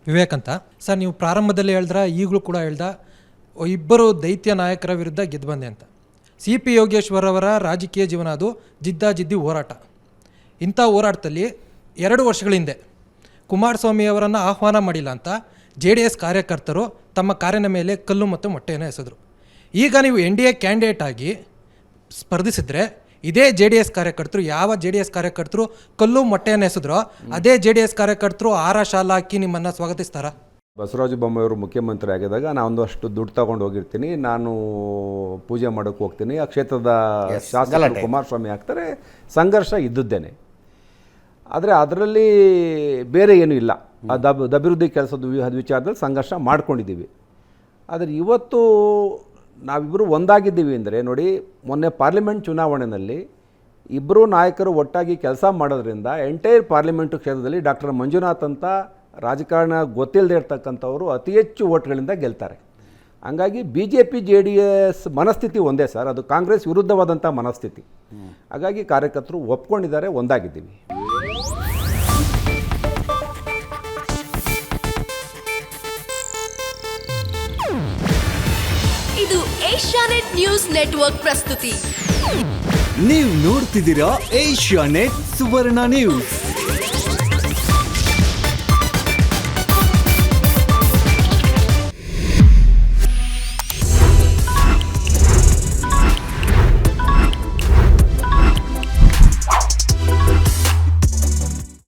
ವಿವೇಕ್ ಅಂತ. ಸರ್, ನೀವು ಪ್ರಾರಂಭದಲ್ಲಿ ಹೇಳಿದ್ರ, ಈಗಲೂ ಕೂಡ ಹೇಳ್ದ, ಇಬ್ಬರು ದೈತ್ಯ ನಾಯಕರ ವಿರುದ್ಧ ಗೆದ್ದು ಬಂದೆ ಅಂತ. CP ಯೋಗೇಶ್ವರ್ ಅವರ ರಾಜಕೀಯ ಜೀವನ ಅದು ಜಿದ್ದಾಜಿದ್ದಿ ಹೋರಾಟ. ಇಂಥ ಹೋರಾಟದಲ್ಲಿ 2 ವರ್ಷಗಳ ಹಿಂದೆ ಕುಮಾರಸ್ವಾಮಿ ಅವರನ್ನು ಆಹ್ವಾನ ಮಾಡಿಲ್ಲ ಅಂತ JDS ಕಾರ್ಯಕರ್ತರು ತಮ್ಮ ಕಾರಿನ ಮೇಲೆ ಕಲ್ಲು ಮತ್ತು ಮೊಟ್ಟೆಯನ್ನು ಎಸೆದರು. ಈಗ ನೀವು NDA ಕ್ಯಾಂಡಿಡೇಟ್ ಆಗಿ ಸ್ಪರ್ಧಿಸಿದ್ರೆ ಇದೇ JDS ಕಾರ್ಯಕರ್ತರು, ಯಾವ JDS ಕಾರ್ಯಕರ್ತರು ಕಲ್ಲು ಮೊಟ್ಟೆಯನ್ನು ಎಸೆದ್ರೋ ಅದೇ JDS ಕಾರ್ಯಕರ್ತರು ಆರ ಶಾಲ ಹಾಕಿ ನಿಮ್ಮನ್ನು ಸ್ವಾಗತಿಸ್ತಾರಾ? ಬಸವರಾಜ ಬೊಮ್ಮಾಯಿಯವರು ಮುಖ್ಯಮಂತ್ರಿ ಆಗಿದಾಗ ನಾನು ಒಂದಷ್ಟು ದುಡ್ಡು ತಗೊಂಡು ಹೋಗಿರ್ತೀನಿ, ನಾನು ಪೂಜೆ ಮಾಡೋಕ್ಕೆ ಹೋಗ್ತೀನಿ, ಆ ಕ್ಷೇತ್ರದ ಶಾಸಕರು ಕುಮಾರಸ್ವಾಮಿ ಆಗ್ತಾರೆ, ಸಂಘರ್ಷ ಇದ್ದುದ್ದೇನೆ. ಆದರೆ ಅದರಲ್ಲಿ ಬೇರೆ ಏನೂ ಇಲ್ಲ. ಅಭಿವೃದ್ಧಿ ಕೆಲಸದ ವಿಚಾರದಲ್ಲಿ ಸಂಘರ್ಷ ಮಾಡ್ಕೊಂಡಿದ್ದೀವಿ. ಆದರೆ ಇವತ್ತು ನಾವಿಬ್ಬರು ಒಂದಾಗಿದ್ದೀವಿ ಅಂದರೆ ನೋಡಿ, ಮೊನ್ನೆ ಪಾರ್ಲಿಮೆಂಟ್ ಚುನಾವಣೆಯಲ್ಲಿ ಇಬ್ಬರು ನಾಯಕರು ಒಟ್ಟಾಗಿ ಕೆಲಸ ಮಾಡೋದ್ರಿಂದ ಎಂಟೈರ್ ಪಾರ್ಲಿಮೆಂಟು ಕ್ಷೇತ್ರದಲ್ಲಿ ಡಾಕ್ಟರ್ ಮಂಜುನಾಥ್ ಅಂತ ರಾಜಕಾರಣ ಗೊತ್ತಿಲ್ಲದೆ ಇರ್ತಕ್ಕಂಥವರು ಅತಿ ಹೆಚ್ಚು ಓಟ್ಗಳಿಂದ ಗೆಲ್ತಾರೆ. ಹಂಗಾಗಿ BJP JDS ಮನಸ್ಥಿತಿ ಒಂದೇ ಸರ್, ಅದು ಕಾಂಗ್ರೆಸ್ ವಿರುದ್ಧವಾದಂಥ ಮನಸ್ಥಿತಿ. ಹಾಗಾಗಿ ಕಾರ್ಯಕರ್ತರು ಒಪ್ಕೊಂಡಿದ್ದಾರೆ, ಒಂದಾಗಿದ್ದೀವಿ. ಇದು ಏಷ್ಯಾನೆಟ್ ನ್ಯೂಸ್ ನೆಟ್ವರ್ಕ್ ಪ್ರಸ್ತುತಿ. ನೀವು ನೋಡ್ತಿದ್ದೀರಾ ಏಷ್ಯಾನೆಟ್ ಸುವರ್ಣ ನ್ಯೂಸ್.